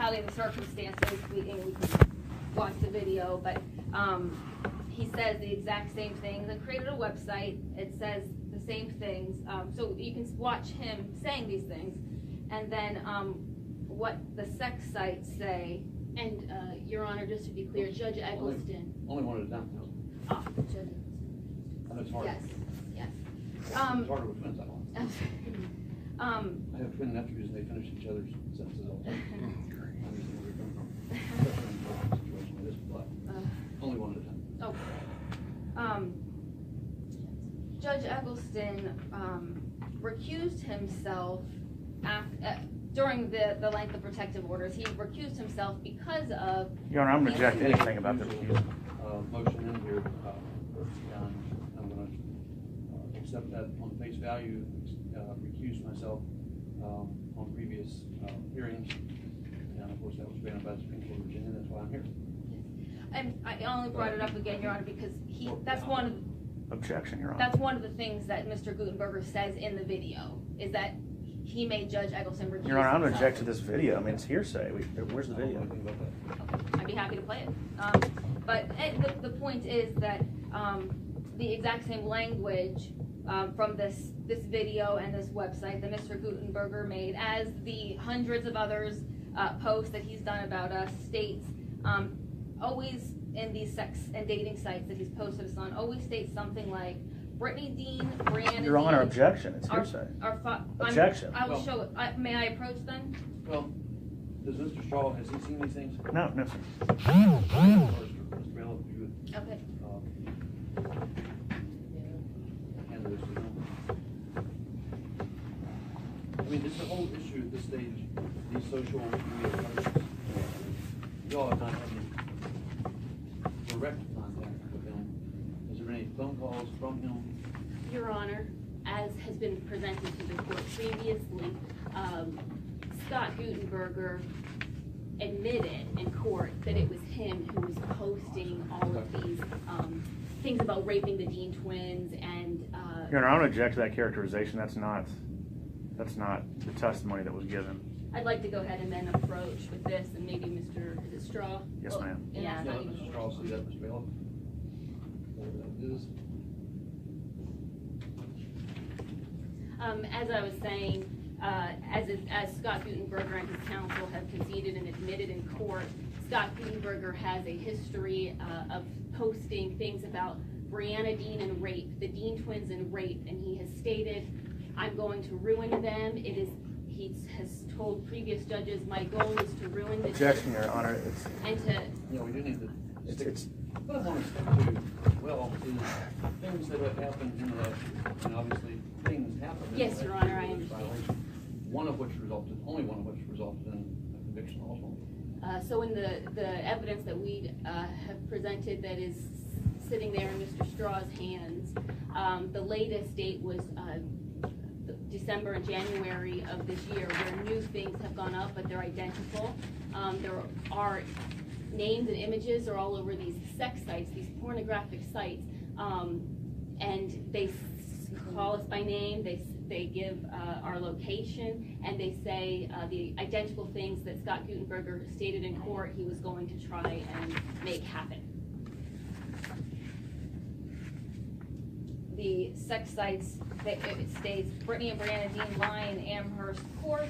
totality of the circumstances, we can watch the video, but he says the exact same things and created a website. It says the same things, so you can watch him saying these things, and then what the sex sites say. And Your Honor, just to be clear, Judge Eggleston. Only one at a time. Oh, Judge. I know it's hard. Yes, yes. It's harder with twins, I don't. I have twin nephews and they finish each other's sentences all the time. I understand where you're coming from. Especially in a situation like this, but only one at a time. Judge Eggleston recused himself during the length of protective orders. He recused himself because of... Your Honor, I'm going to reject anything about the recusal. Motion in here, and I'm going to accept that on face value, recuse myself on previous hearings, and of course that was granted by the Supreme Court of Virginia. That's why I'm here. And I only brought it up again, Your Honor, because that's one of... Objection, Your Honor. That's one of the things that Mr. Gutenberger says in the video, is that he made Judge Eggleston recuse Your Honor, I'm going to himself. object to this video. I mean, it's hearsay. Where's the video? Okay, I'd be happy to play it. But the point is that the exact same language from this video and this website that Mr. Gutenberger made, as the hundreds of others posts that he's done about us, states always in these sex and dating sites that he's posted us on, always states something like Brittany Deane, Briana Your Honor, Deane, objection. It's hearsay. Objection. I will show it. May I approach then? Well, does Mr. Straw, has he seen these things? No, no, sir. Mr. Bell, if you would Okay. hand those to him. I mean, it's the whole issue at this stage, these social media posts. You all have not had any direct contact with him. Is there any phone calls from him? Your Honor, as has been presented to the court previously, Scott Gutenberger admitted in court that it was him who was posting all of these things about raping the Deane twins and... Your Honor, I'm going to object to that characterization. That's not the testimony that was given. I'd like to go ahead and then approach with this, and maybe Mr. Is it Straw? Yes, ma'am. Yeah. Yeah, Mr. Straw, see that, Mr. Bell? As I was saying, as Scott Gutenberger and his counsel have conceded and admitted in court, Scott Gutenberger has a history of posting things about Briana Deane and rape, the Deane twins and rape, and he has stated, I'm going to ruin them. He has told previous judges, my goal is to ruin the Objection, Your Honor. and to... Yeah, we do need to stick. It's What I want to stick to, well, is things that have happened in that, and obviously things happen. Yes, Your Honor, I understand. Only one of which resulted in a conviction also. So in the evidence that we have presented that is sitting there in Mr. Straw's hands, the latest date was December and January of this year, where new things have gone up, but they're identical. There are names and images are all over these sex sites, these pornographic sites, and they call us by name, they give our location, and they say the identical things that Scott Gutenberger stated in court he was going to try and make happen. The sex sites, it states Brittany and Briana Deane lie in Amherst Court,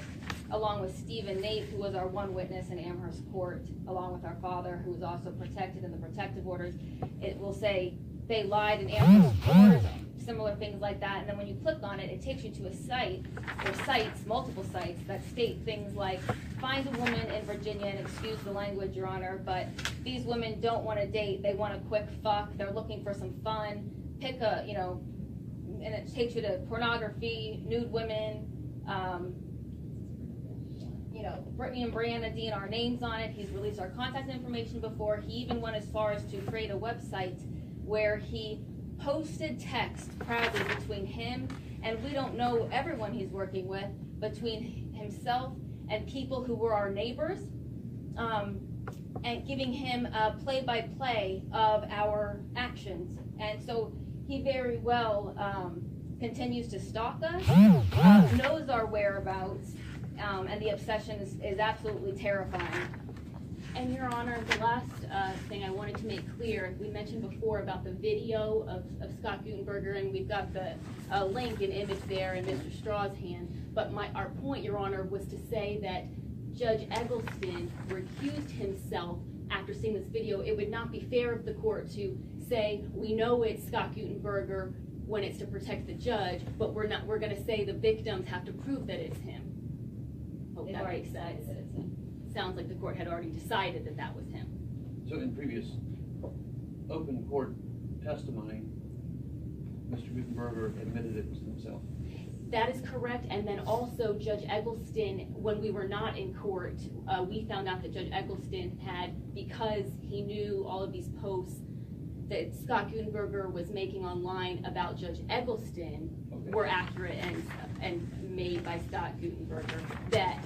along with Stephen Nate, who was our one witness in Amherst Court, along with our father, who was also protected in the protective orders. It will say they lied in Amherst Court, similar things like that. And then when you click on it, it takes you to a site, or sites, multiple sites, that state things like, find a woman in Virginia, and excuse the language, Your Honor, but these women don't want to date, they want a quick fuck, they're looking for some fun, pick a, and it takes you to pornography, nude women, Brittany and Briana Deane, our names on it. He's released our contact information before. He even went as far as to create a website where he posted text proudly between him, and we don't know everyone he's working with, between himself and people who were our neighbors, and giving him a play-by-play of our actions. And so he very well continues to stalk us, knows our whereabouts, and the obsession is absolutely terrifying. And Your Honor, the last thing I wanted to make clear, we mentioned before about the video of Scott Gutenberger, and we've got the link and image there in Mr. Straw's hand. But our point, Your Honor, was to say that Judge Eggleston recused himself after seeing this video. It would not be fair of the court to say, we know it's Scott Gutenberger when it's to protect the judge, but we're going to say the victims have to prove that it's him. Hope They've that already makes decided sense. that it's him. Sounds like the court had already decided that that was him. So in previous open court testimony, Mr. Gutenberger admitted it was himself. That is correct, and then also Judge Eggleston, when we were not in court, we found out that Judge Eggleston had, because he knew all of these posts that Scott Gutenberger was making online about Judge Eggleston were accurate and made by Scott Gutenberger, that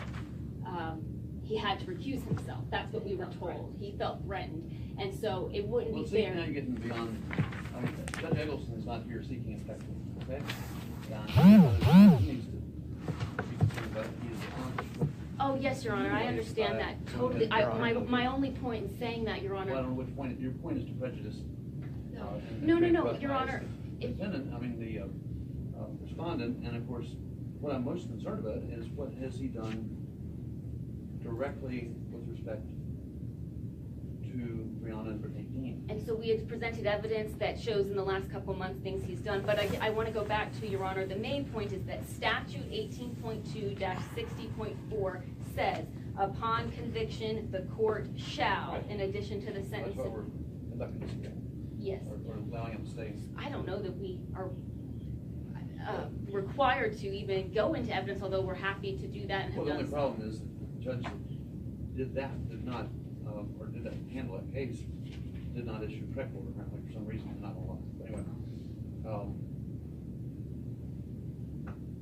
he had to recuse himself. That's what we were told. He felt threatened, and so it wouldn't be fair. Now you're getting beyond, I mean, Judge Eggleston is not here seeking infection, okay? He needs to be concerned about it. He is accomplished. Oh, yes, Your Honor, I understand that totally. My only point in saying that, Your Honor. Well, I don't know which point, your point is to prejudice. No, Your Honor. The defendant, I mean, the respondent, and of course, what I'm most concerned about is what has he done directly with respect to Briana and Brittany Deane. And so we have presented evidence that shows in the last couple of months things he's done, but I want to go back to, Your Honor, the main point is that statute 18.2-60.4 says, upon conviction, the court shall, in addition to the sentence. That's why we're conducting this again. Yes. Or allowing him to stay. I don't know that we are required to even go into evidence, although we're happy to do that and have Well, the done only so. problem is that the judge did not handle that case, did not issue a prep order, apparently, for some reason, not a lot. But anyway,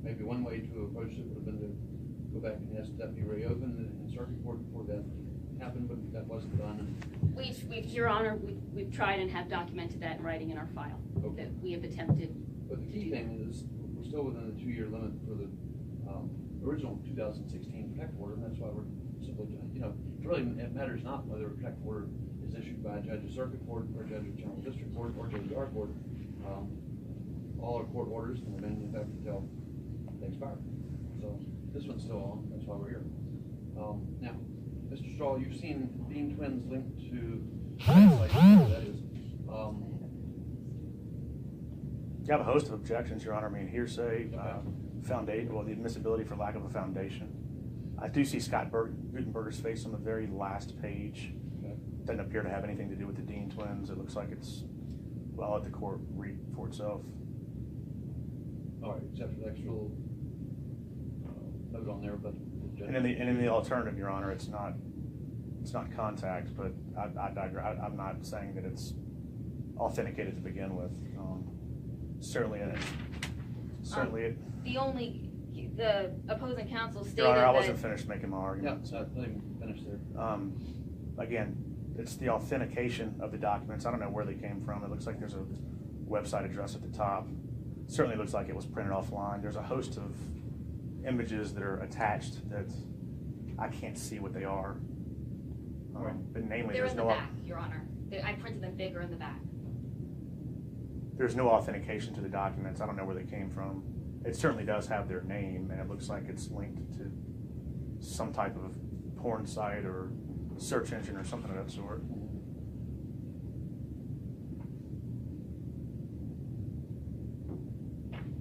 maybe one way to approach it would have been to go back and ask that be reopened in circuit court before that happened, but that wasn't done. Your Honor, we've tried and have documented that in writing in our file, that we have attempted. But the key thing is, we're still within the 2-year limit for the original 2016 protective order, and that's why we're simply, it matters not whether a protective order is issued by a judge of circuit court, or a judge of general district court, or judge of our court. All our court orders can remain in effect until they expire. So this one's still on, that's why we're here. Now, Mr. Straw, you've seen Deane twins linked to that is. You have a host of objections, Your Honor. I mean, hearsay, foundation, well, the admissibility for lack of a foundation. I do see Scott Gutenberger's face on the very last page. Okay. Doesn't appear to have anything to do with the Deane twins. It looks like it's, well, let the court read for itself. All right, except for the extra little note on there, but. And in the alternative, Your Honor, it's not contact, but I digress. I'm not saying that it's authenticated to begin with. Certainly it. The opposing counsel stated Your Honor, I that. wasn't finished making my argument. Yeah, so let me finish there. Again, it's the authentication of the documents. I don't know where they came from. It looks like there's a website address at the top. Certainly looks like it was printed offline. There's a host of images that are attached that I can't see what they are. But namely, They're there's in the no back, Your Honor. I printed them bigger in the back. there's no authentication to the documents. I don't know where they came from. It certainly does have their name, and it looks like it's linked to some type of porn site or search engine or something of that sort.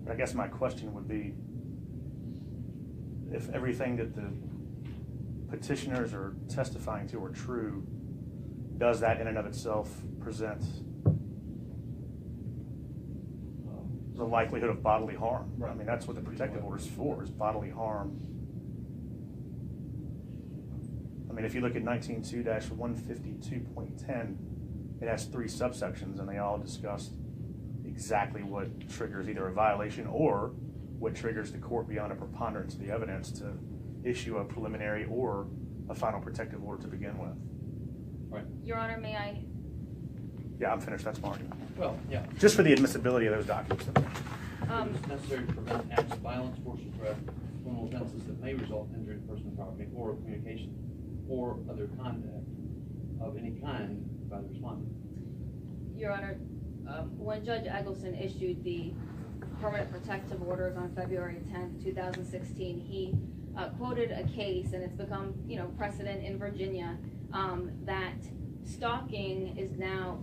I guess my question would be, if everything that the petitioners are testifying to are true, does that in and of itself present the likelihood of bodily harm? Right. I mean, that's what the protective order is for, is bodily harm. I mean, if you look at 19.2-152.10, it has 3 subsections, and they all discuss exactly what triggers either a violation or what triggers the court beyond a preponderance of the evidence to issue a preliminary or a final protective order to begin with. Right. Your Honor, may I? Yeah, I'm finished. That's my argument. Well, yeah. Just for the admissibility of those documents. It's necessary to prevent acts of violence, force, or threat criminal offenses that may result in injury to personal property or communication or other contact of any kind by the respondent. Your Honor, when Judge Eggleston issued the permanent protective orders on February 10th, 2016, he quoted a case, and it's become, precedent in Virginia, that stalking is now,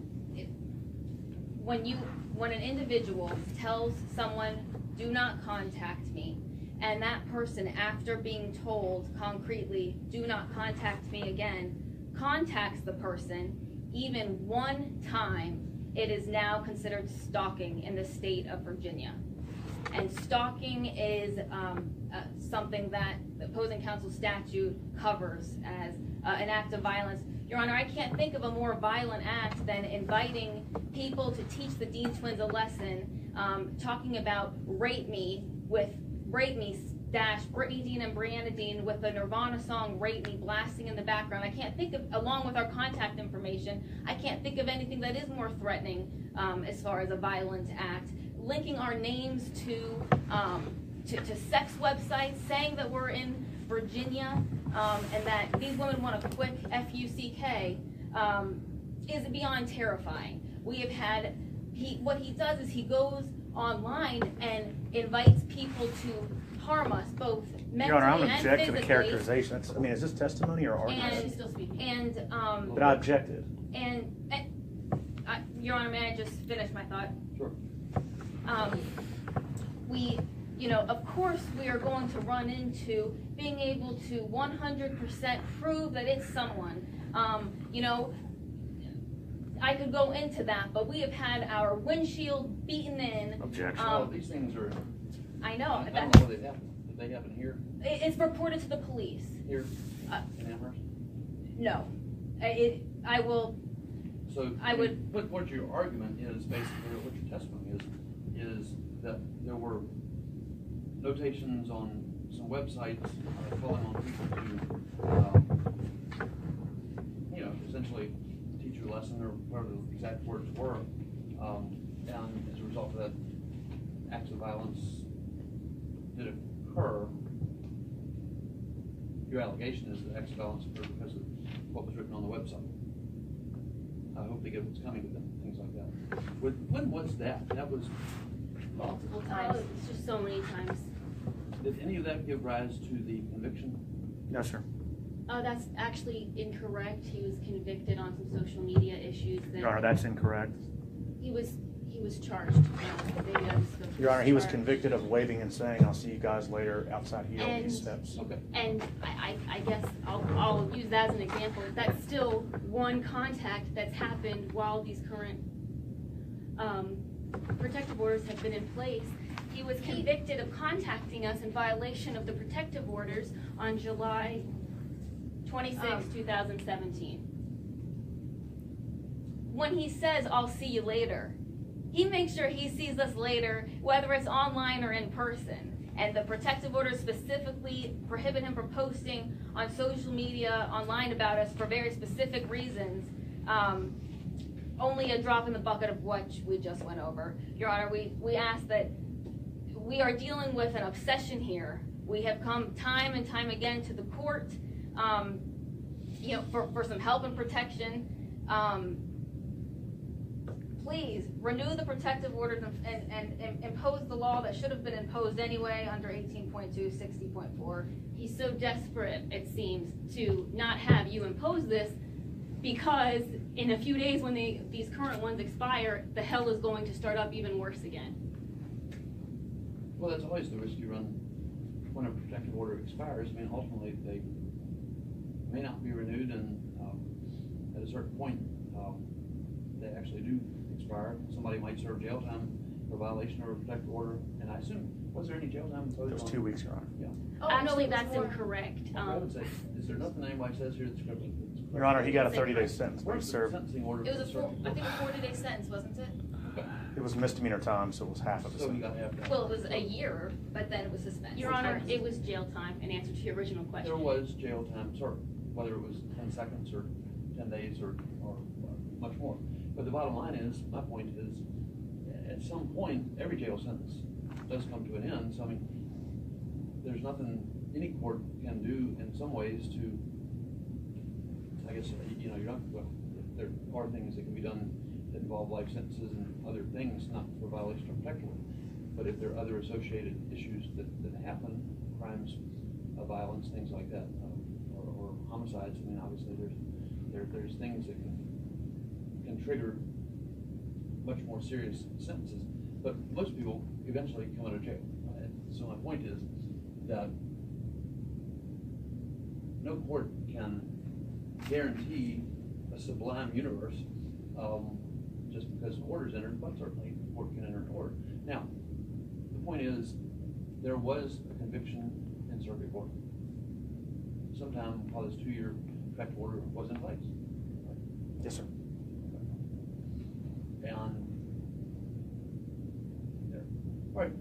when an individual tells someone, do not contact me, and that person, after being told concretely, do not contact me again, contacts the person even one time, it is now considered stalking in the state of Virginia. And stalking is something that the opposing counsel statute covers as an act of violence. Your Honor, I can't think of a more violent act than inviting people to teach the Dean twins a lesson, talking about rape me dash Brittany Deane and Briana Deane with the Nirvana song Rape Me blasting in the background. I can't think of, along with our contact information, I can't think of anything that is more threatening as far as a violent act. Linking our names to sex websites, saying that we're in Virginia and that these women want a quick F-U-C-K is beyond terrifying. We have had, what he does is he goes online and invites people to harm us both mentally Your Honor, I'm and object to physically. the characterization. Is this testimony or argument? She's still speaking. And But I objected. Your Honor, may I just finish my thought? Sure. Of course we are going to run into being able to 100% prove that it's someone. I could go into that, but we have had our windshield beaten in. Objection. These things are, I know. I don't know where they happen. Did they happen here? It's reported to the police. Here? In Amherst? No. I will. So, I would. But what your argument is, basically, or what your testimony is that there were notations on some websites calling on people to, essentially teach you a lesson or whatever the exact words were, and as a result of that, acts of violence did occur. Your allegation is that acts of violence occurred because of what was written on the website. I hope they get what's coming to them, things like that. When was that? That was Multiple times. It's just so many times. Did any of that give rise to the conviction? No, sir. That's actually incorrect. He was convicted on some social media issues. Your Honor, that's incorrect. He was charged. Maybe I'll just go through Your Honor, he was charge. convicted of waving and saying, "I'll see you guys later" outside here on these steps. Okay. And I guess I'll use that as an example. That's still one contact that's happened while these current protective orders have been in place. He was convicted of contacting us in violation of the protective orders on July 26, 2017. When he says, "I'll see you later," he makes sure he sees us later, whether it's online or in person. And the protective orders specifically prohibit him from posting on social media, online about us for very specific reasons. Only a drop in the bucket of what we just went over. Your Honor, we ask that we are dealing with an obsession here. We have come time and time again to the court, for some help and protection. Please renew the protective orders and impose the law that should have been imposed anyway under 18.2, 60.4. He's so desperate, it seems, to not have you impose this because in a few days when these current ones expire, the hell is going to start up even worse again. Well, that's always the risk you run when a protective order expires. I mean, ultimately, they may not be renewed, and at a certain point, they actually do expire. Somebody might serve jail time for violation of a protective order, and I assume, was there any jail time imposed? It was 2 weeks, Your Honor. Yeah. Actually, that's incorrect. I would say, is there nothing anybody says here that's correct? Your Honor, he got a 30-day sentence. But he Where's the served. sentencing order? It was I think a 40-day sentence, wasn't it? It was misdemeanor time, so it was half of the So you sentence. got half that. Well, it was a year, but then it was suspended. Your Honor, it was jail time in answer to your original question. There was jail time served, whether it was 10 seconds or 10 days or much more. But the bottom line is, my point is, at some point, every jail sentence does come to an end. So, I mean, there's nothing any court can do in some ways to, I guess, you know, you're not, well, there are things that can be done that involve life sentences and other things, not for violation of protective order. But if there are other associated issues that happen, crimes of violence, things like that, or homicides, I mean, obviously there's things that can trigger much more serious sentences. But most people eventually come out of jail. So my point is that no court can guarantee a sublime universe just because an order is entered, but certainly the court can enter an order. Now, the point is, there was a conviction in circuit court sometime while this 2-year protective order was in place. Yes, sir. And there. All right,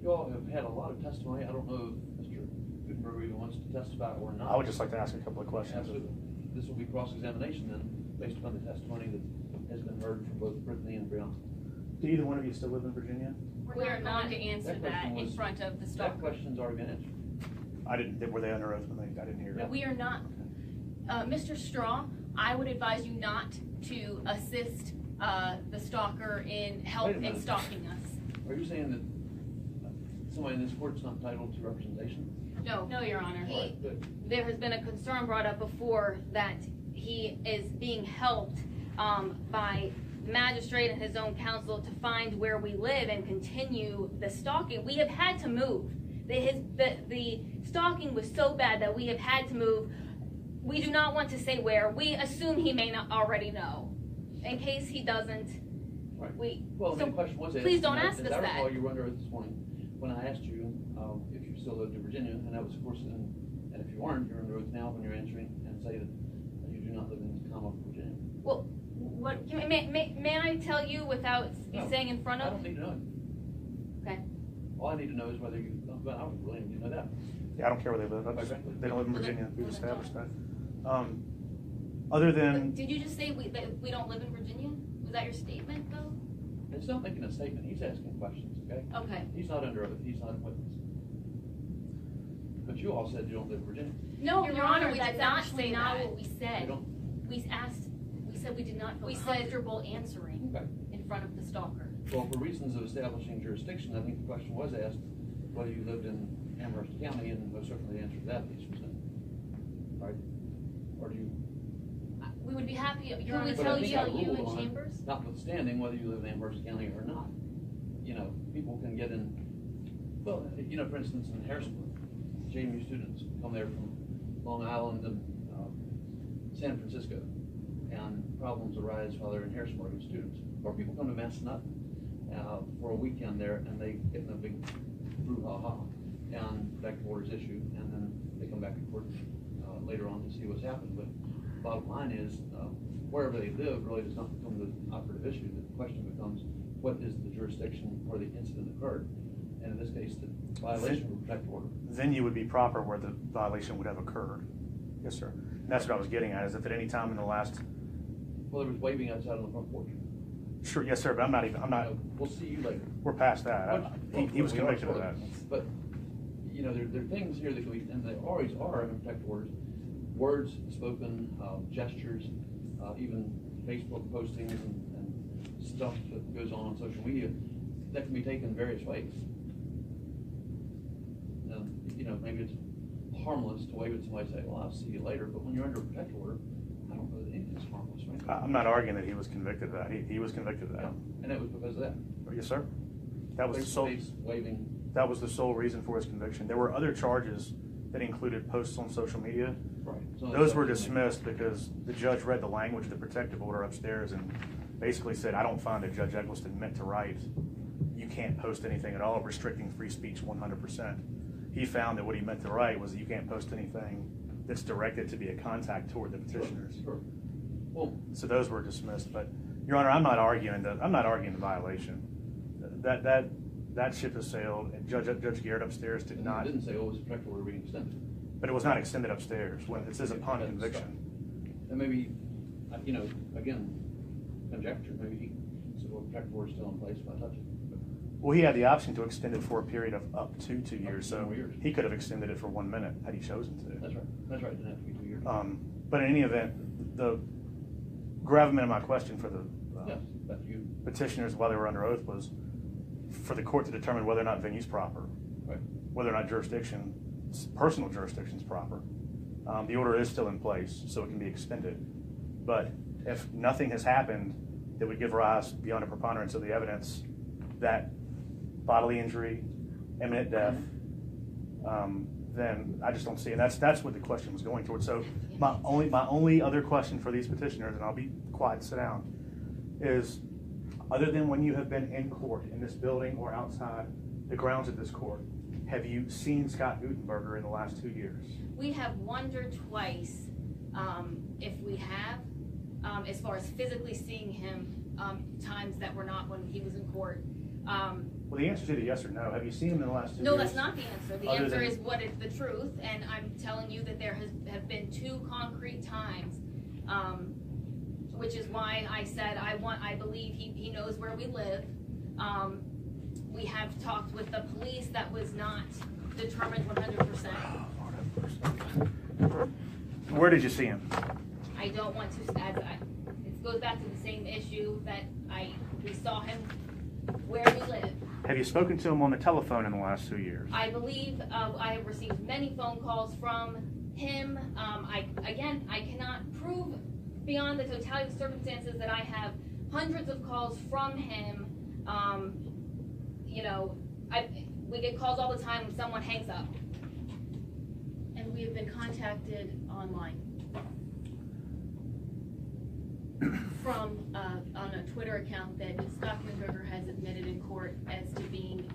you all have had a lot of testimony. I don't know if Mr. Gutenberg even wants to testify or not. I would just like to ask a couple of questions. Absolutely. This will be cross-examination then, based upon the testimony that has been heard from both Brittany and Briana. Do either one of you still live in Virginia? We're not going to answer that in front of the That stalker. question's already been answered. I didn't. Were they under oath when I didn't hear that? We are not. Mr. Straw, I would advise you not to assist the stalker in help Wait a minute. in stalking us. Are you saying that somebody in this court's not entitled to representation? No, Your Honor. All right, good. There has been a concern brought up before that he is being helped by the magistrate and his own counsel to find where we live and continue the stalking. We have had to move. The stalking was so bad that we have had to move. We do not want to say where. We assume he may not already know. In case he doesn't, Right. so the question was asked. please don't and ask us I recall that. you were under oath this morning when I asked you if you still lived in Virginia, and that was, of course, and if you weren't, you're under oath now when you're answering and say that you do not live in Commonwealth of Virginia. Well, what may I tell you without you No, saying in front I of? don't need to know. Okay. All I need to know is whether you, but I don't really need to know that. Yeah, I don't care where they live. They don't live in Virginia. We've Okay. established that. Other than Did you just say that we don't live in Virginia? Was that your statement, though? It's not making a statement, he's asking questions, okay? Okay. He's not under oath, he's not a witness. But you all said you don't live in Virginia. No, Your Honor, we that's did not actually say not that. what we You said. don't? We said we did not feel We said- comfortable answering Okay. in front of the stalker. Well, for reasons of establishing jurisdiction, I think the question was asked whether you lived in Amherst County, and most certainly the answer to that at least was no. Right? Or do you? We would be happy, Your Can we Honor, But to I think I tell you ruled in on it, chambers. notwithstanding whether you live in Amherst County or not. You know, people can get in, well, you know, for instance, in Harrisburg, JMU students come there from Long Island and San Francisco, and problems arise while they're in Harrisburg as students. Or people come to Massanutten for a weekend there, and they get in a big brouhaha, and protective orders issued, and then they come back to court later on to see what's happened. But bottom line is, wherever they live really does not become the operative issue. The question becomes, what is the jurisdiction where the incident occurred? And in this case, the violation of a protective order. then you would be proper where the violation would have occurred. Yes, sir. And that's what I was getting at, is if at any time in the last, Well, there was waving outside on the front porch. sure, yes, sir, but I'm not, We'll see you later. we're past that. He was We are convicted of sort that. But, you know, there are things here that can be, and they always are in protective orders. Words spoken, gestures, even Facebook postings and stuff that goes on social media that can be taken various ways. And, you know, maybe it's harmless to wave at somebody and say, well, I'll see you later, but when you're under a protective order, I don't know that anything's harmless, right? I'm not arguing that he was convicted of that. He was convicted of that. And it was because of that. Yes, sir. That was the sole, Face waving. that was the sole reason for his conviction. There were other charges that included posts on social media. Right. Those were dismissed because the judge read the language of the protective order upstairs and basically said, I don't find that Judge Eggleston meant to write, you can't post anything at all, restricting free speech 100%. He found that what he meant to write was that you can't post anything that's directed to be a contact toward the petitioners. Sure. Well, So those were dismissed. But, Your Honor, I'm not arguing the violation. That ship has sailed, and Judge Garrett upstairs did and not. it didn't say, oh, it was a protective order being extended. But it was not extended upstairs. When it says upon conviction. And maybe, you know, again, conjecture, maybe he said, well, the protective order's still in place if I touch it. Well, he had the option to extend it for a period of up to 2 years, Up to so 2 years. he could have extended it for 1 minute had he chosen to. That's right, that's right, it didn't have to be 2 years. But in any event, the gravamen of my question for the Yes, that's you. petitioners while they were under oath was for the court to determine whether or not venue's proper, Right. whether or not personal jurisdiction is proper. The order is still in place, so it can be extended. But if nothing has happened that would give rise beyond a preponderance of the evidence that bodily injury, imminent death, then I just don't see it. That's what the question was going towards. So my only other question for these petitioners, and I'll be quiet, sit down, is other than when you have been in court in this building or outside the grounds of this court, have you seen Scott Gutenberger in the last 2 years? We have wondered twice if we have, as far as physically seeing him, times that were not when he was in court. Well, the answer is either yes or no. Have you seen him in the last 2 years? No, that's not the answer. The Other answer than- is what is the truth, and I'm telling you that there have been 2 concrete times, which is why I said I believe he knows where we live. We have talked with the police. That was not determined 100%. Where did you see him? I don't want to, it goes back to the same issue that we saw him where we live. Have you spoken to him on the telephone in the last 2 years? I believe I have received many phone calls from him. I cannot prove beyond the totality of circumstances that I have hundreds of calls from him. We get calls all the time when someone hangs up. And we have been contacted online from on a Twitter account that Scott Gutenberger has admitted in court as to being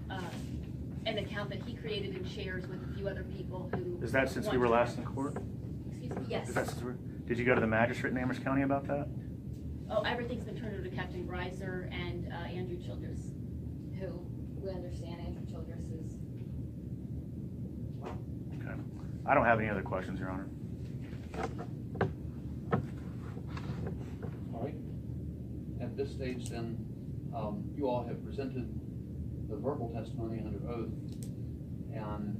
an account that he created and shares with a few other people who. Is that since we were last in court? Excuse me. Yes. Is that did you go to the magistrate in Amherst County about that? Oh, everything's been turned over to Captain Greiser and Andrew Childress, who we understand Andrew Childress is. Okay. I don't have any other questions, Your Honor. All right. At this stage, then, you all have presented the verbal testimony under oath, and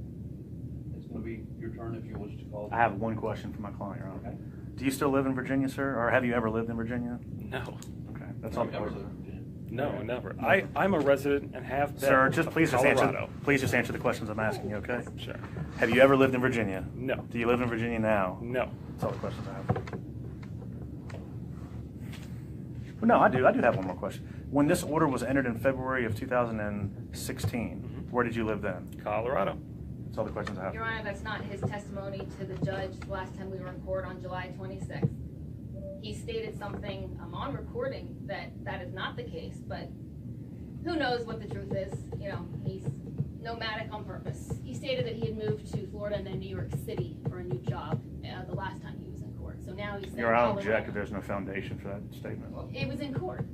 it's going to be your turn if you wish to call. I have one question for my client, Your Honor. Okay. Do you still live in Virginia, sir? Or have you ever lived in Virginia? No, Okay, that's all the Have you ever question. lived in Virginia? no, never. I'm a resident and have been. Sir, just of please just Colorado. answer the questions I'm asking you, okay? Sure. Have you ever lived in Virginia? No. Do you live in Virginia now? No. That's all the questions I have. Well, no, I do have one more question. When this order was entered in February of 2016, where did you live then? Colorado. That's all the questions I have. Your Honor, that's not his testimony to the judge the last time we were in court on July 26th. He stated something on recording that is not the case, but who knows what the truth is. He's nomadic on purpose. He stated that he had moved to Florida and then New York City for a new job the last time he was in court. So now he's saying Your Honor, I Colorado. object if there's no foundation for that statement. It was in court.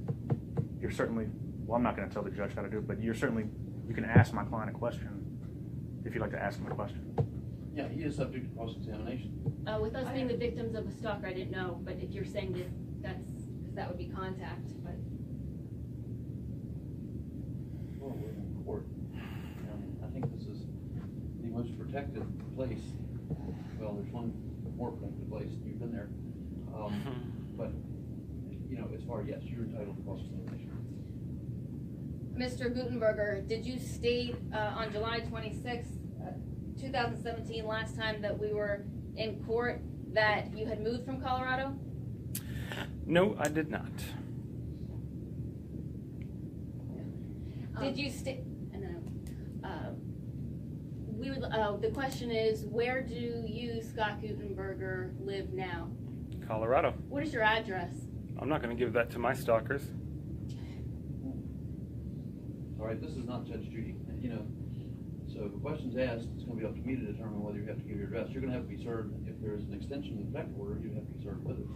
You're certainly, well, I'm not going to tell the judge how to do it, but you can ask my client a question if you'd like to ask him a question. Yeah, he is subject to cross-examination. With us being the victims of a stalker, I didn't know, but if you're saying That would be contact, but Well, we're in court, and I think this is the most protected place. Well, there's one more protected place. You've been there, but as far yes, you're entitled to cross-examination. Mr. Gutenberger, did you state on July 26th, 2017, last time that we were in court, that you had moved from Colorado? No, I did not. Did you state? The question is, where do you, Scott Gutenberger, live now? Colorado. What is your address? I'm not going to give that to my stalkers. All right, this is not Judge Judy. So if a question's asked, it's going to be up to me to determine whether you have to give your address. You're going to have to be served, if there's an extension of the protective order, you have to be served with it.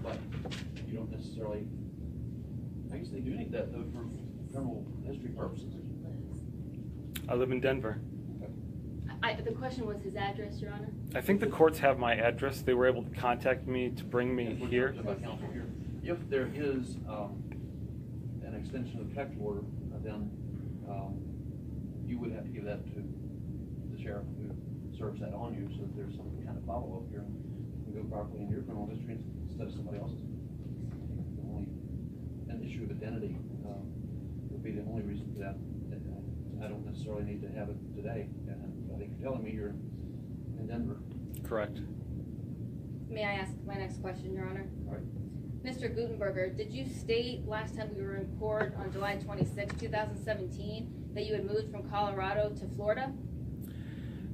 But you don't necessarily, I guess they do need that though for criminal history purposes. I live in Denver. The question was his address, Your Honor. I think the courts have my address. They were able to contact me to bring me We're here. talking about counsel here. If there is an extension of the protective order, then you would have to give that to the sheriff who serves that on you, so that there's some kind of follow-up here and go properly in your criminal history instead of somebody else's. The only an issue of identity would be the only reason for that. I don't necessarily need to have it today. And I think you're telling me you're in Denver. Correct. May I ask my next question, Your Honor? All right. Mr. Gutenberger, did you state last time we were in court on July 26, 2017, that you had moved from Colorado to Florida?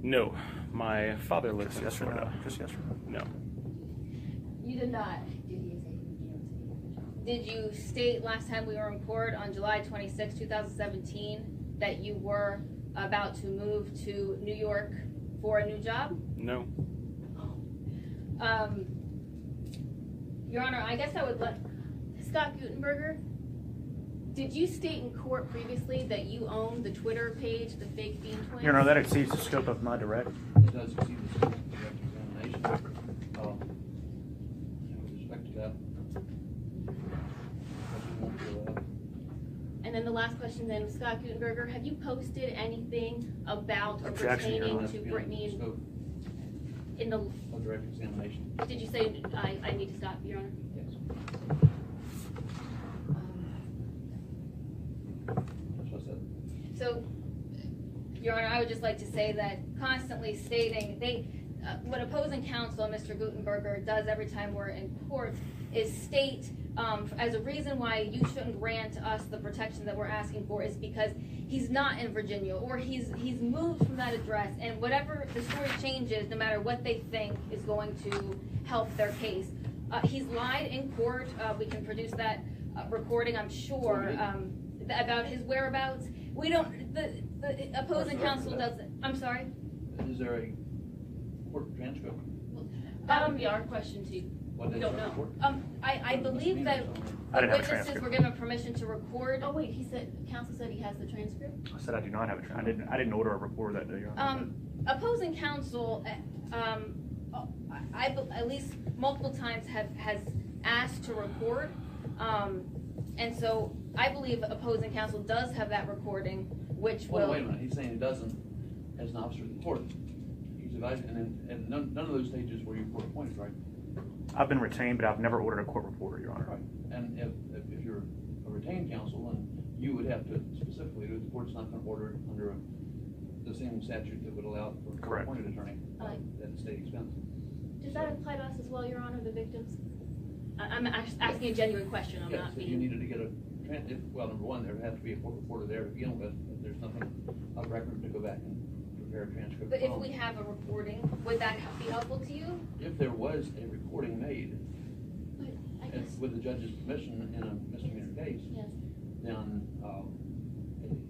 No, my father lives in Yes or Florida. no? Just yes or no? No. You did not. Did you state last time we were in court on July 26, 2017, that you were about to move to New York for a new job? No. Your Honor, I guess I would let Scott Gutenberger, did you state in court previously that you own the Twitter page, the Fake Dean Twins? Your Honor, that exceeds the scope of my direct. It does exceed the scope of direct examination. With respect to that, I won't go that. And then the last question then, Scott Gutenberger, have you posted anything about or Objection, Your pertaining Honor. to Brittany and Scope in the, of direct examination. did you say, I need to stop, Your Honor? Yes. That's what I said. So, Your Honor, I would just like to say that constantly stating, what opposing counsel, Mr. Gutenberger, does every time we're in court is state as a reason why you shouldn't grant us the protection that we're asking for is because he's not in Virginia or he's moved from that address, and whatever the story changes, no matter what they think is going to help their case. He's lied in court. We can produce that recording, I'm sure, about his whereabouts. We don't, the opposing counsel doesn't, I'm sorry? Is there a court transcript? That would be our question to you. What We is don't the know. report? I believe that I the didn't have a witnesses transcript. were given permission to record. Oh wait, he said, counsel said he has the transcript? I said I do not have a transcript. I didn't order a report that day, Your Honor. Opposing counsel, at least multiple times has asked to record, and so I believe opposing counsel does have that recording, which Well, will. wait a minute, he's saying he doesn't as an officer of the court. He's advised, and none of those stages were you court appointed, right? I've been retained, but I've never ordered a court reporter, Your Honor. Right. And if you're a retained counsel, then you would have to specifically do it. The court's not going to order it under the same statute that would allow for a court appointed attorney at the state expense. Does that apply to us as well, Your Honor, the victims? I'm asking a genuine question. I'm Yes, not if being. you needed to get well, number one, there would have to be a court reporter there to begin with. But there's nothing of record to go back and prepare a transcript. But if we have a recording, would that be helpful to you? If there was a recording made, But I and guess, with the judge's permission in a misdemeanor case, yes. then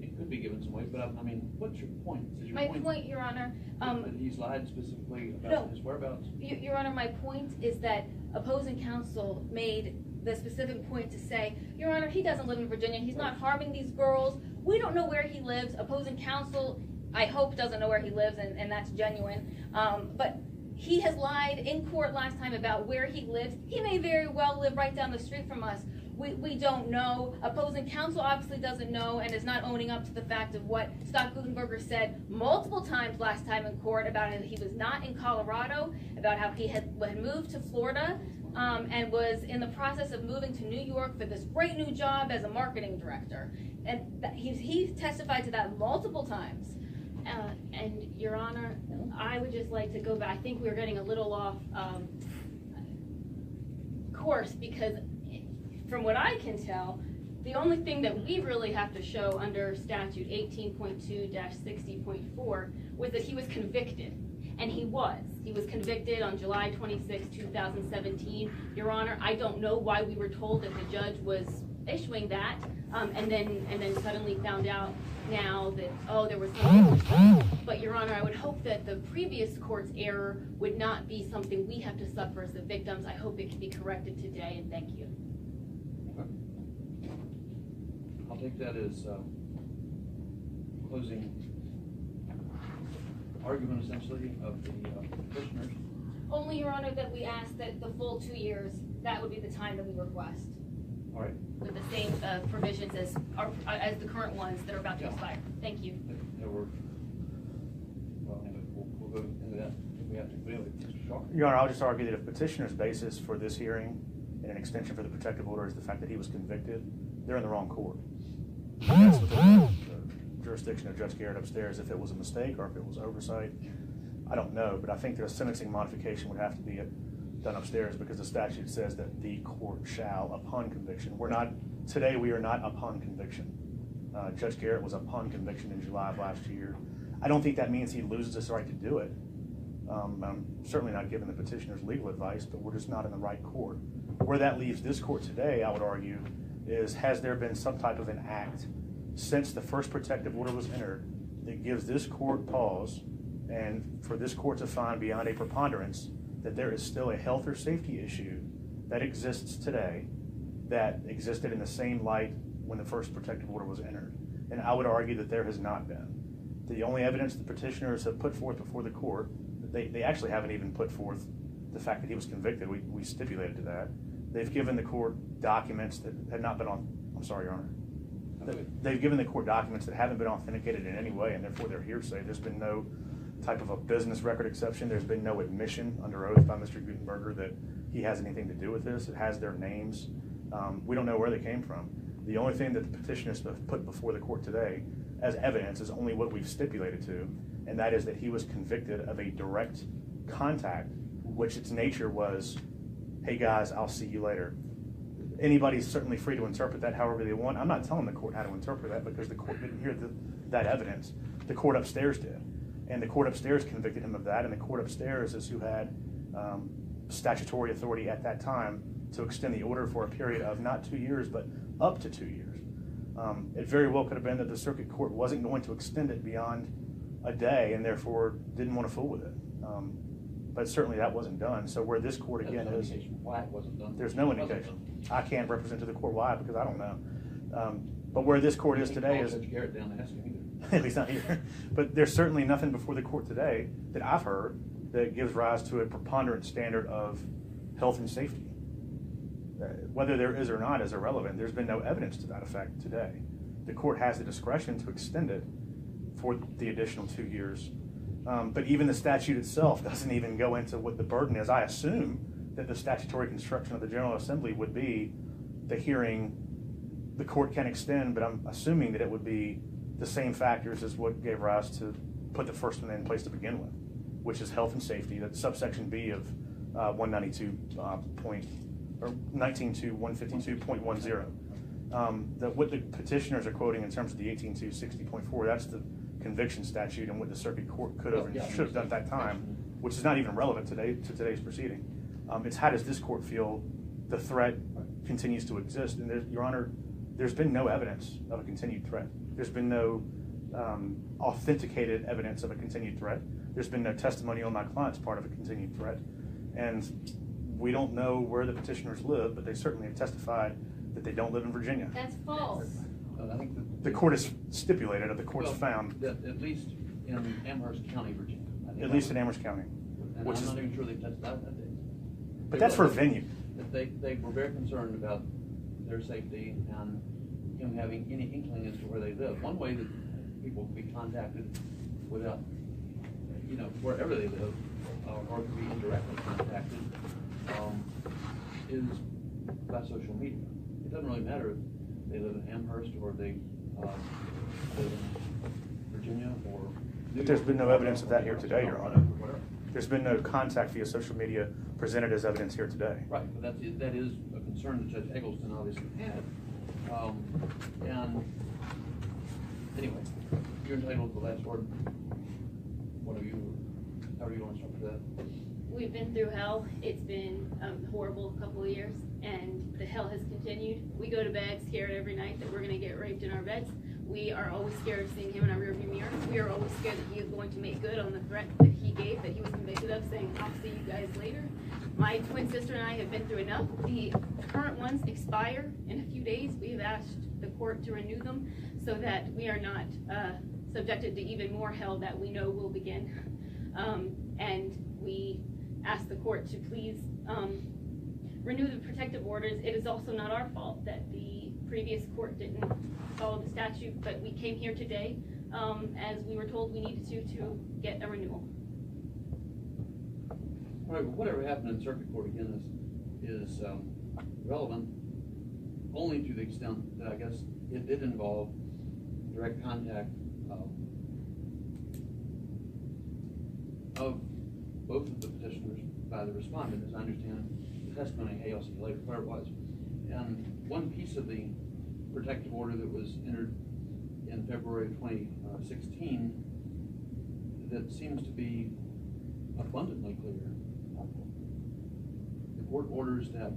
it could be given some weight. But I mean, what's your point? Is your My point, Your Honor, that he's lied specifically about no. his whereabouts? Your Honor, my point is that opposing counsel made the specific point to say, Your Honor, he doesn't live in Virginia. He's not harming these girls. We don't know where he lives. Opposing counsel, I hope, doesn't know where he lives, and that's genuine. But he has lied in court last time about where he lives. He may very well live right down the street from us. We don't know. Opposing counsel obviously doesn't know and is not owning up to the fact of what Scott Gutenberger said multiple times last time in court about how he was not in Colorado, about how he had moved to Florida, and was in the process of moving to New York for this great new job as a marketing director. And he testified to that multiple times. And Your Honor, I would just like to go back. I think we're getting a little off course because from what I can tell, the only thing that we really have to show under statute 18.2-60.4 was that he was convicted. And he was. He was convicted on July 26, 2017. Your Honor, I don't know why we were told that the judge was issuing that, and then suddenly found out now that, oh, there was something. But Your Honor, I would hope that the previous court's error would not be something we have to suffer as the victims. I hope it can be corrected today, and thank you. Okay. I'll take that as closing argument, essentially, of the petitioners. Only, Your Honor, that we ask that the full 2 years, that would be the time that we request. All All right. with the same provisions as the current ones that are about to expire. Thank you. Well, anyway, we'll go into that if we have to. But anyway, Mr. Shaw. Your Honor, I'll just argue that if petitioner's basis for this hearing and an extension for the protective order is the fact that he was convicted, they're in the wrong court. That's within the jurisdiction of Judge Garrett upstairs. If it was a mistake or if it was oversight, I don't know, but I think that a sentencing modification would have to be done upstairs because the statute says that the court shall upon conviction. Today we are not upon conviction. Judge Garrett was upon conviction in July of last year. I don't think that means he loses his right to do it. I'm certainly not giving the petitioner's legal advice, but we're just not in the right court. Where that leaves this court today, I would argue, is has there been some type of an act since the first protective order was entered that gives this court pause and for this court to find beyond a preponderance that there is still a health or safety issue that exists today that existed in the same light when the first protective order was entered. And I would argue that there has not been. The only evidence the petitioners have put forth before the court, they actually haven't even put forth the fact that he was convicted. We stipulated to that. They've given the court documents that had not been I'm sorry, Your Honor. They've given the court documents that haven't been authenticated in any way, and therefore they're hearsay. There's been no type of a business record exception. There's been no admission under oath by Mr. Gutenberger that he has anything to do with this. It has their names. We don't know where they came from. The only thing that the petitioners have put before the court today as evidence is only what we've stipulated to, and that is that he was convicted of a direct contact, which its nature was, hey guys, I'll see you later. Anybody's certainly free to interpret that however they want. I'm not telling the court how to interpret that because the court didn't hear that evidence. The court upstairs did. And the court upstairs convicted him of that, and the court upstairs is who had statutory authority at that time to extend the order for a period of not 2 years, but up to 2 years. It very well could have been that the circuit court wasn't going to extend it beyond a day and therefore didn't want to fool with it. But certainly that wasn't done. So where this court again is, why it wasn't done. There's no indication. I can't represent to the court why because I don't know. But where this court is today is, Judge Garrett down to ask him either. he's not here. But there's certainly nothing before the court today that I've heard that gives rise to a preponderant standard of health and safety. Whether there is or not is irrelevant. There's been no evidence to that effect today. The court has the discretion to extend it for the additional 2 years. But even the statute itself doesn't even go into what the burden is. I assume that the statutory construction of the General Assembly would be the hearing the court can extend, but I'm assuming that it would be the same factors as what gave rise to put the first one in place to begin with, which is health and safety. That's subsection B of 19.152.10. What the petitioners are quoting in terms of the 18.260.4, that's the conviction statute and what the circuit court could have and should have done at that time, which is not even relevant today to today's proceeding. It's how does this court feel the threat continues to exist? And Your Honor, there's been no evidence of a continued threat. There's been no authenticated evidence of a continued threat. There's been no testimony on my client's part of a continued threat. And we don't know where the petitioners live, but they certainly have testified that they don't live in Virginia. That's false. I think The court has stipulated, or the court has found. At least in Amherst County, Virginia. At least in Amherst County. And which I'm is, not even sure they've testified that day. but that's for venue. They were very concerned about their safety and him having any inkling as to where they live. One way that people can be contacted without, wherever they live, or can be indirectly contacted, is by social media. It doesn't really matter if they live in Amherst or they live in Virginia or New York. There's been no evidence of that here today, Your Honor. There's been no contact via social media presented as evidence here today. Right, but that is a concern that Judge Eggleston obviously had. And anyway, you're entitled to the last word. However you want to start with that. We've been through hell. It's been a horrible couple of years, and the hell has continued. We go to bed scared every night that we're going to get raped in our beds. We are always scared of seeing him in our rearview mirror. We are always scared that he is going to make good on the threat that he gave, that he was convicted of, saying, I'll see you guys later. My twin sister and I have been through enough. The current ones expire in a few days. We have asked the court to renew them so that we are not subjected to even more hell that we know will begin. And we ask the court to please renew the protective orders. It is also not our fault that the previous court didn't follow the statute, but we came here today as we were told we needed to get a renewal. All right, well, whatever happened in circuit court again is relevant only to the extent that I guess it did involve direct contact of both of the petitioners by the respondent, as I understand the testimony, ALC later, whatever it was. And one piece of the protective order that was entered in February of 2016 that seems to be abundantly clear. The court orders that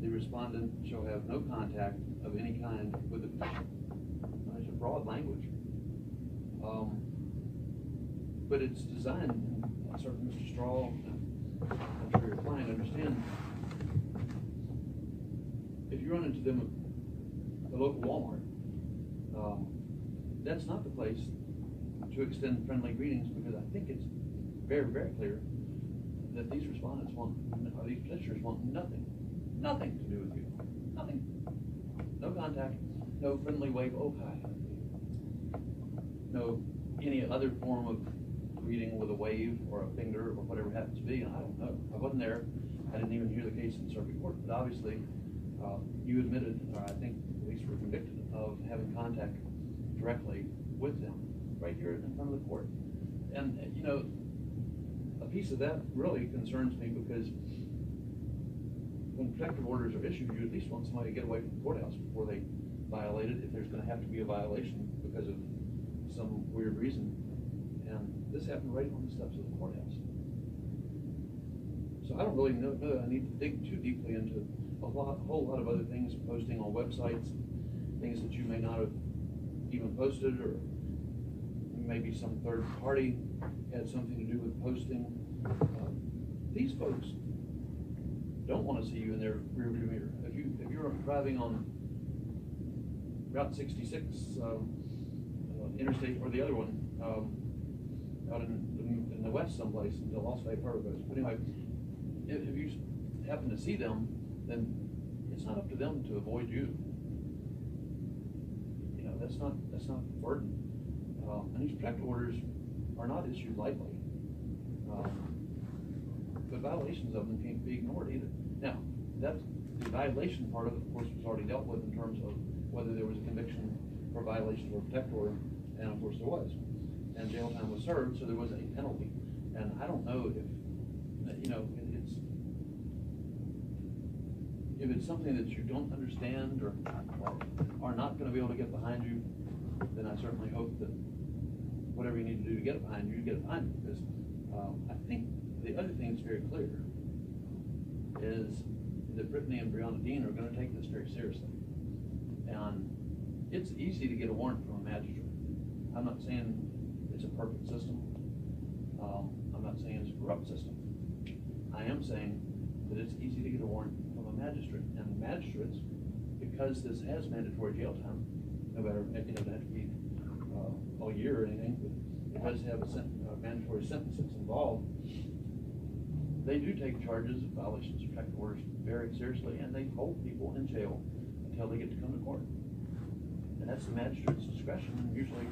the respondent shall have no contact of any kind with the petitioner. It's a broad language. But it's designed, and certainly Mr. Straw, I'm sure your client understands, if you run into them at the local Walmart, that's not the place to extend friendly greetings, because I think it's very, very clear that these respondents these petitioners want nothing to do with you. Nothing. No contact, no friendly wave, oh hi. No any other form of greeting with a wave or a finger or whatever it happens to be. And I don't know. I wasn't there. I didn't even hear the case in circuit court. But obviously, you admitted, or I think at least were convicted of having contact directly with them right here in front of the court. And you know, a piece of that really concerns me, because when protective orders are issued, you at least want somebody to get away from the courthouse before they violate it, if there's going to have to be a violation because of some weird reason. And this happened right on the steps of the courthouse. So I don't really know that I need to dig too deeply into a whole lot of other things, posting on websites, things that you may not have even posted, or maybe some third party had something to do with posting. These folks don't want to see you in their rearview mirror. If you're driving on Route 66, interstate, or the other one, out in the west someplace, the Las Vegas part of it. But anyway, if you happen to see them, then it's not up to them to avoid you. You know, that's not the burden. And these protective orders are not issued lightly. But violations of them can't be ignored either. Now, that's the violation part of it, of course, was already dealt with in terms of whether there was a conviction for violation of a protective order, and of course there was. And jail time was served, so there was a penalty. And I don't know if, you know, if it's something that you don't understand or are not going to be able to get behind you, then I certainly hope that whatever you need to do to get it behind you, get it behind you. Because I think the other thing that's very clear is that Brittany and Briana Deane are going to take this very seriously. And it's easy to get a warrant from a magistrate. I'm not saying it's a perfect system. I'm not saying it's a corrupt system. I am saying that it's easy to get a warrant from a magistrate. And the magistrates, because this has mandatory jail time, no matter, it doesn't have to be a year or anything, but it does have a mandatory sentence that's involved. They do take charges of violations of protective orders very seriously, and they hold people in jail until they get to come to court. And that's the magistrate's discretion, and usually,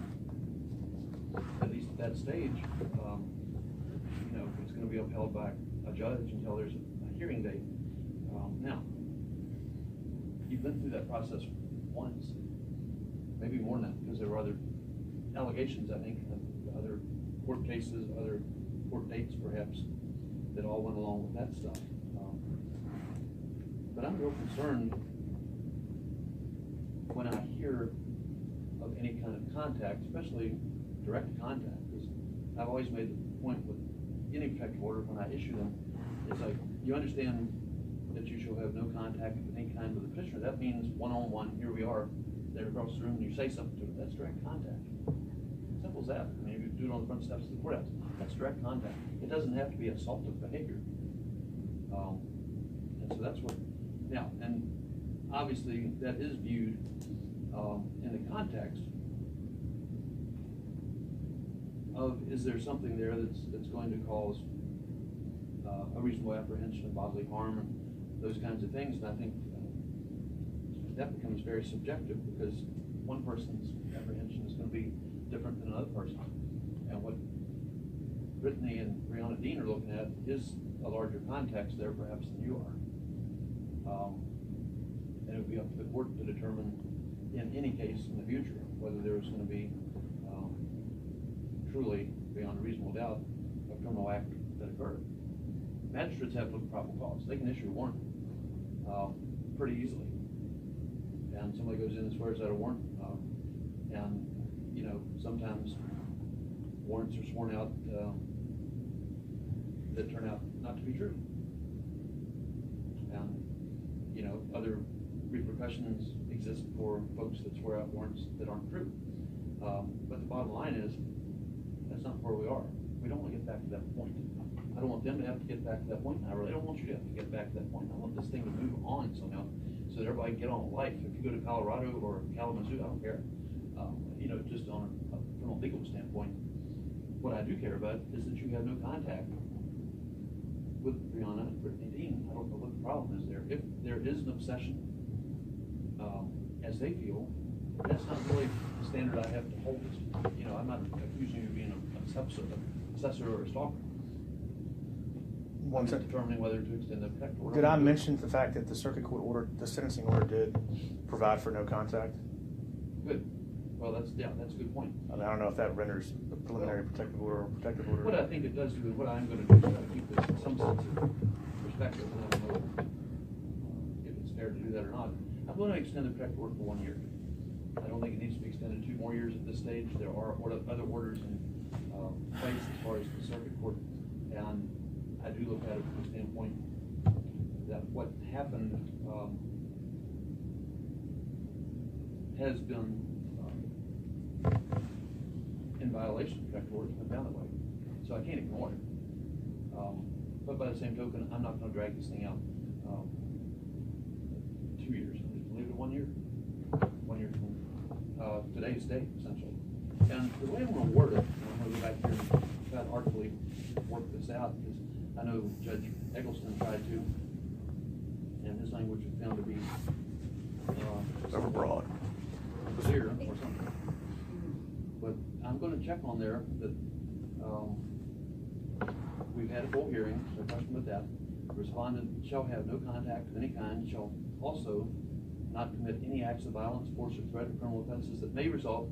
at least at that stage, you know, it's going to be upheld by a judge until there's a hearing date. Now, you've been through that process once, maybe more than that, because there were other allegations, I think, of other court cases, other court dates, perhaps, that all went along with that stuff. But I'm real concerned when I hear of any kind of contact, especially direct contact, because I've always made the point with any protective order when I issue them, it's like, you understand that you shall have no contact of any kind with the petitioner. That means one-on-one, here we are, they're across the room, and you say something to them. That's direct contact. Simple as that. I mean, if you do it on the front steps of the courthouse, that's direct contact. It doesn't have to be assaultive behavior. And so that's what, now, and obviously that is viewed in the context of, is there something there that's going to cause a reasonable apprehension of bodily harm, and those kinds of things. And I think that becomes very subjective, because one person's apprehension is going to be different than another person. And what Brittany and Briana Deane are looking at is a larger context there perhaps than you are. And it would be up to the court to determine in any case in the future whether there's going to be truly, beyond a reasonable doubt, a criminal act that occurred. Magistrates have probable cause. They can issue a warrant pretty easily. And somebody goes in and swears out a warrant, and you know, sometimes warrants are sworn out that turn out not to be true. And you know, other repercussions exist for folks that swear out warrants that aren't true. But the bottom line is, that's not where we are. We don't want to get back to that point. I don't want them to have to get back to that point. I really don't want you to have to get back to that point. I want this thing to move on somehow, so that everybody can get on with life. If you go to Colorado or Kalamazoo, I don't care. You know, just on from a legal standpoint, what I do care about is that you have no contact with Briana and Brittany Deane. I don't know what the problem is there. If there is an obsession, as they feel, that's not really the standard I have to hold. You know, I'm not accusing you of being an obsessor or a stalker. I'm just determining whether to extend the protective order. Did I mention the fact that the circuit court order, the sentencing order, did provide for no contact? Good. Well, that's a good point. I mean, I don't know if that renders the preliminary protective order or protective order. What I think it does do, and what I'm going to do, is try to keep this in some sense of perspective, and I don't know if it's fair to do that or not. I'm going to extend the protective order for 1 year. I don't think it needs to be extended 2 more years at this stage. There are other orders in place as far as the circuit court, and I do look at it from the standpoint that what happened has been in violation of protective orders, been found that way. So I can't ignore it. But by the same token, I'm not going to drag this thing out 2 years. I'm just leave it 1 year. 1 year from today's date, essentially. And the way I'm going to word it, and I'm going to go back here and try to artfully work this out, because I know Judge Eggleston tried to, and his language was found to be overbroad, clear or something. But I'm going to check on there that we've had a full hearing, no question about that. The respondent shall have no contact of any kind, shall also not commit any acts of violence, force, or threat, or criminal offenses that may result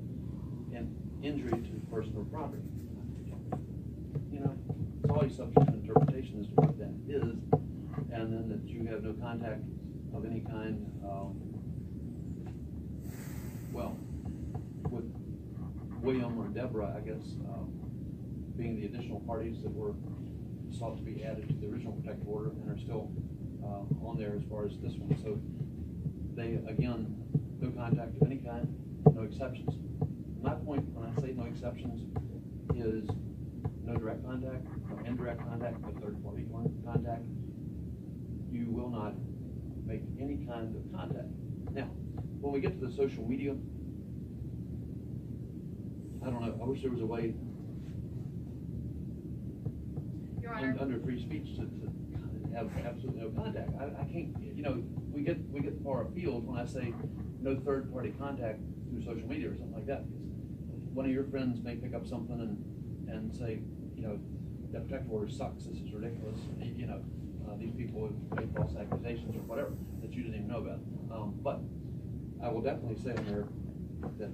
in injury to the person or property. You know, it's always subject to interpretation as to what that is, and then that you have no contact of any kind, well, with William or Deborah, I guess, being the additional parties that were sought to be added to the original protective order and are still on there as far as this one. So they, again, no contact of any kind, no exceptions. My point when I say no exceptions is no direct contact, no indirect contact, no third-party contact. You will not make any kind of contact. Now, when we get to the social media, I don't know, I wish there was a way Your Honor. under free speech to have absolutely no contact. I can't, you know, we get far afield when I say no third-party contact through social media or something like that. One of your friends may pick up something and say, you know, that protective order sucks, this is ridiculous, you know, these people have made false accusations or whatever that you didn't even know about. But I will definitely say in there that,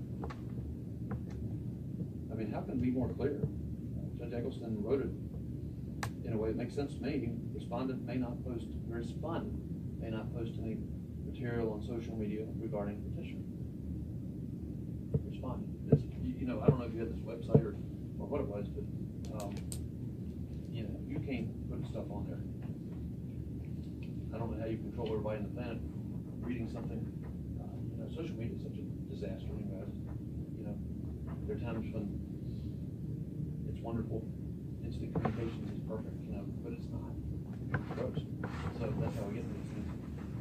I mean, how can it be more clear? Judge Eggleston wrote it in a way that makes sense to me. Respondent may not post any material on social media regarding petition. Respondent. You know, I don't know if you had this website or what it was, but you know, you can't put stuff on there. I don't know how you control everybody on the planet reading something. You know, social media is such a disaster, guys. You know, there are times when it's wonderful, instant communications is perfect, you know, but it's not. It's gross. So that's how we get to these things.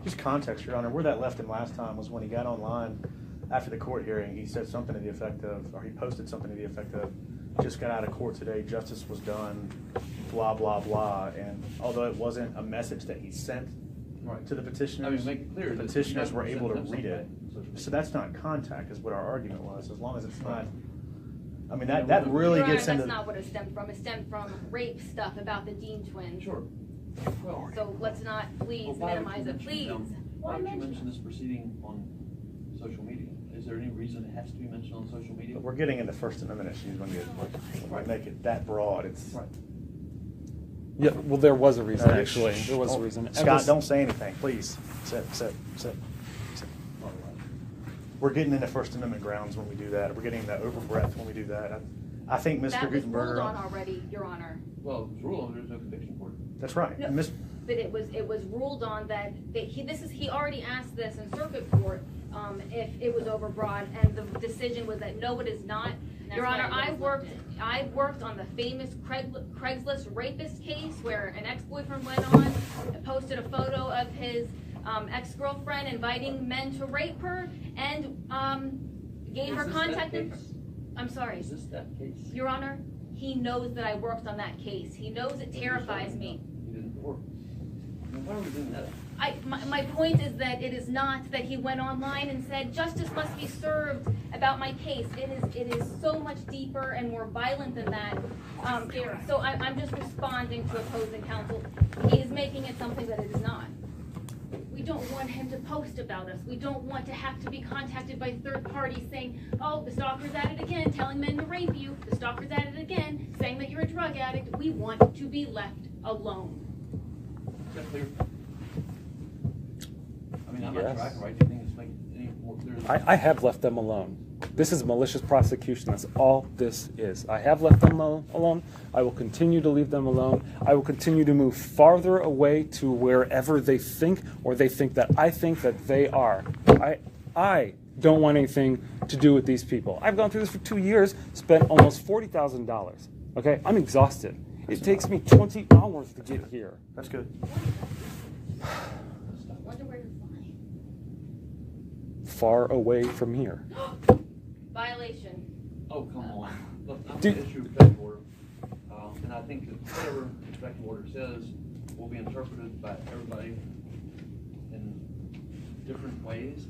Just context, Your Honor, where that left him last time was when he got online after the court hearing. He said something to the effect of, or he posted something to the effect of, just got out of court today, justice was done, blah, blah, blah. And although it wasn't a message that he sent Right. to the petitioners. I mean, make it clear The that petitioners you're were not able to gonna send read them it. something. So that's not contact, is what our argument was, as long as it's not, I mean, Yeah, that really Your Honor, gets into. that's not what it stemmed from. It stemmed from rape stuff about the Dean twins. Sure. Well, So let's not please why would minimize you it, please. mention them? Why would you mention mention this proceeding on social media? Is there any reason it has to be mentioned on social media? But we're getting into First Amendment issues when we make it that broad. It's Right. Yeah, well, there was a reason, actually. There was a Oh, reason. Scott, don't say anything, please. Sit. All right. We're getting into First Amendment grounds when we do that. We're getting into overbreadth when we do that. I think Mr. That was ruled Gutenberger. on already, Your Honor. Well, it was ruled on, there's no conviction for it. That's right. No, but it was ruled on that he already asked this in circuit court, if it was overbroad, and the decision was that no, it is not. Your Honor, I worked on the famous Craigslist rapist case where an ex-boyfriend went on, posted a photo of his ex-girlfriend inviting men to rape her, and gave her contact information. I'm sorry. Is this that case? Your Honor, he knows that I worked on that case. He knows it terrifies me. You didn't work. I mean, why are we doing that? My point is that it is not that he went online and said, justice must be served about my case. It is so much deeper and more violent than that. So I'm just responding to opposing counsel. He is making it something that it is not. We don't want him to post about us. We don't want to have to be contacted by third parties saying, oh, the stalker's at it again, telling men to rape you. The stalker's at it again, saying that you're a drug addict. We want to be left alone. Is that clear? I mean, I'm Yes. not sure I can write anything that's make it any more clear. I have left them alone. This is malicious prosecution. That's all this is. I have left them alone. I will continue to leave them alone. I will continue to move farther away to wherever they think, or they think that I think that they are. I don't want anything to do with these people. I've gone through this for 2 years, spent almost $40,000. Okay, I'm exhausted. It takes me 20 hours to get here. That's good. Wonder where you're flying. Far away from here. Violation. Oh, come on. Look, I'm Dude. going to issue a executive order. And I think that whatever the executive order says will be interpreted by everybody in different ways.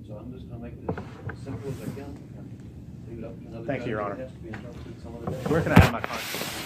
So I'm just going to make it as simple as I can and leave it up to another Thank you, judge. Your It Honor. has to be interpreted some other day. Where can I have my contract?